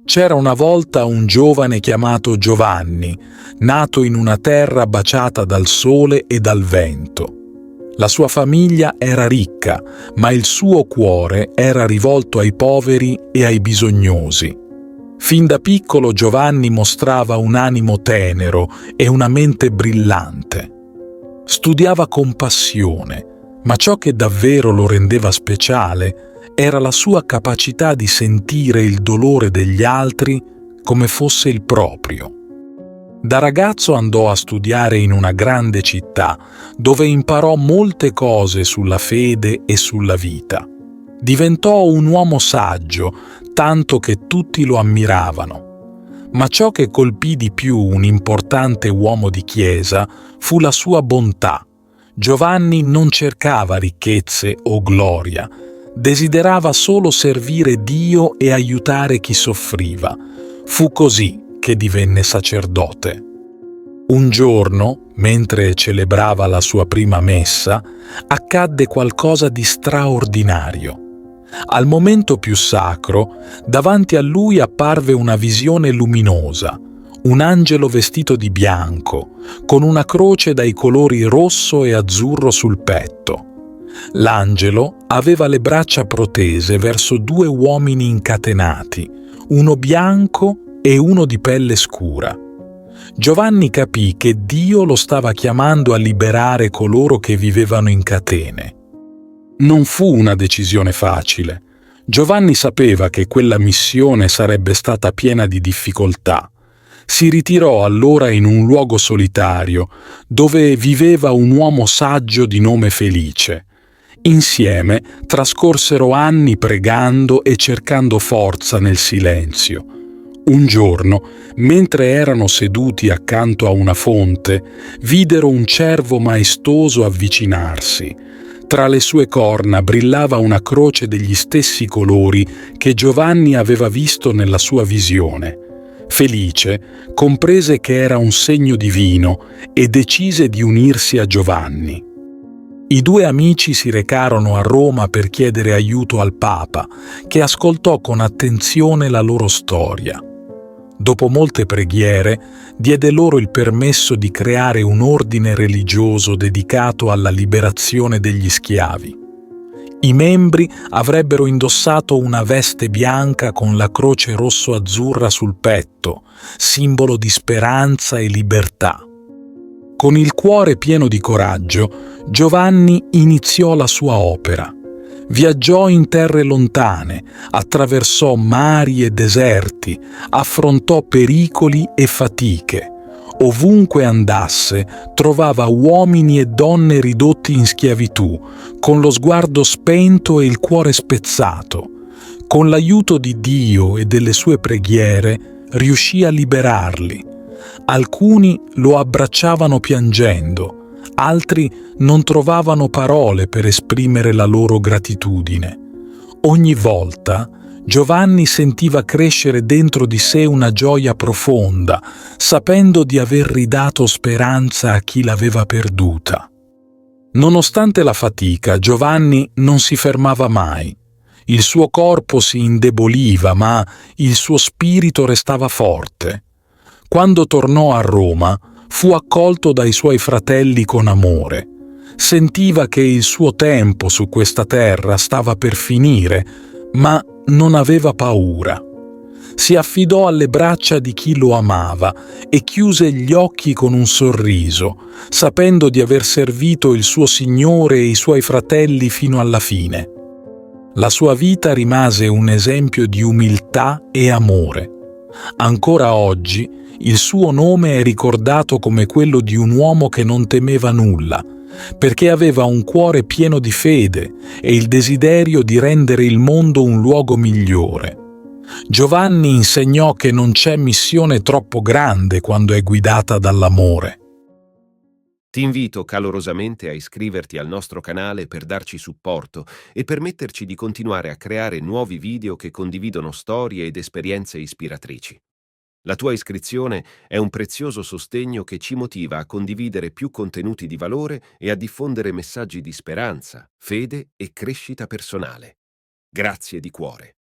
C'era una volta un giovane chiamato Giovanni, nato in una terra baciata dal sole e dal vento. La sua famiglia era ricca, ma il suo cuore era rivolto ai poveri e ai bisognosi. Fin da piccolo Giovanni mostrava un animo tenero e una mente brillante. Studiava con passione, ma ciò che davvero lo rendeva speciale era la sua capacità di sentire il dolore degli altri come fosse il proprio. Da ragazzo andò a studiare in una grande città, dove imparò molte cose sulla fede e sulla vita. Diventò un uomo saggio, tanto che tutti lo ammiravano. Ma ciò che colpì di più un importante uomo di chiesa fu la sua bontà. Giovanni non cercava ricchezze o gloria, desiderava solo servire Dio e aiutare chi soffriva. Fu così che divenne sacerdote. Un giorno, mentre celebrava la sua prima messa, accadde qualcosa di straordinario. Al momento più sacro, davanti a lui apparve una visione luminosa, un angelo vestito di bianco, con una croce dai colori rosso e azzurro sul petto. L'angelo aveva le braccia protese verso due uomini incatenati, uno bianco e uno di pelle scura. Giovanni capì che Dio lo stava chiamando a liberare coloro che vivevano in catene. Non fu una decisione facile. Giovanni sapeva che quella missione sarebbe stata piena di difficoltà. Si ritirò allora in un luogo solitario, dove viveva un uomo saggio di nome Felice. Insieme trascorsero anni pregando e cercando forza nel silenzio. Un giorno, mentre erano seduti accanto a una fonte, videro un cervo maestoso avvicinarsi. Tra le sue corna brillava una croce degli stessi colori che Giovanni aveva visto nella sua visione. Felice comprese che era un segno divino e decise di unirsi a Giovanni. I due amici si recarono a Roma per chiedere aiuto al Papa, che ascoltò con attenzione la loro storia. Dopo molte preghiere, diede loro il permesso di creare un ordine religioso dedicato alla liberazione degli schiavi. I membri avrebbero indossato una veste bianca con la croce rosso-azzurra sul petto, simbolo di speranza e libertà. Con il cuore pieno di coraggio, Giovanni iniziò la sua opera. Viaggiò in terre lontane, attraversò mari e deserti, affrontò pericoli e fatiche. Ovunque andasse, trovava uomini e donne ridotti in schiavitù, con lo sguardo spento e il cuore spezzato. Con l'aiuto di Dio e delle sue preghiere, riuscì a liberarli. Alcuni lo abbracciavano piangendo, altri non trovavano parole per esprimere la loro gratitudine. Ogni volta Giovanni sentiva crescere dentro di sé una gioia profonda, sapendo di aver ridato speranza a chi l'aveva perduta. Nonostante la fatica, Giovanni non si fermava mai. Il suo corpo si indeboliva, ma il suo spirito restava forte. Quando tornò a Roma, fu accolto dai suoi fratelli con amore. Sentiva che il suo tempo su questa terra stava per finire, ma non aveva paura. Si affidò alle braccia di chi lo amava e chiuse gli occhi con un sorriso, sapendo di aver servito il suo Signore e i suoi fratelli fino alla fine. La sua vita rimase un esempio di umiltà e amore. Ancora oggi il suo nome è ricordato come quello di un uomo che non temeva nulla, perché aveva un cuore pieno di fede e il desiderio di rendere il mondo un luogo migliore. Giovanni insegnò che non c'è missione troppo grande quando è guidata dall'amore. Ti invito calorosamente a iscriverti al nostro canale per darci supporto e permetterci di continuare a creare nuovi video che condividono storie ed esperienze ispiratrici. La tua iscrizione è un prezioso sostegno che ci motiva a condividere più contenuti di valore e a diffondere messaggi di speranza, fede e crescita personale. Grazie di cuore.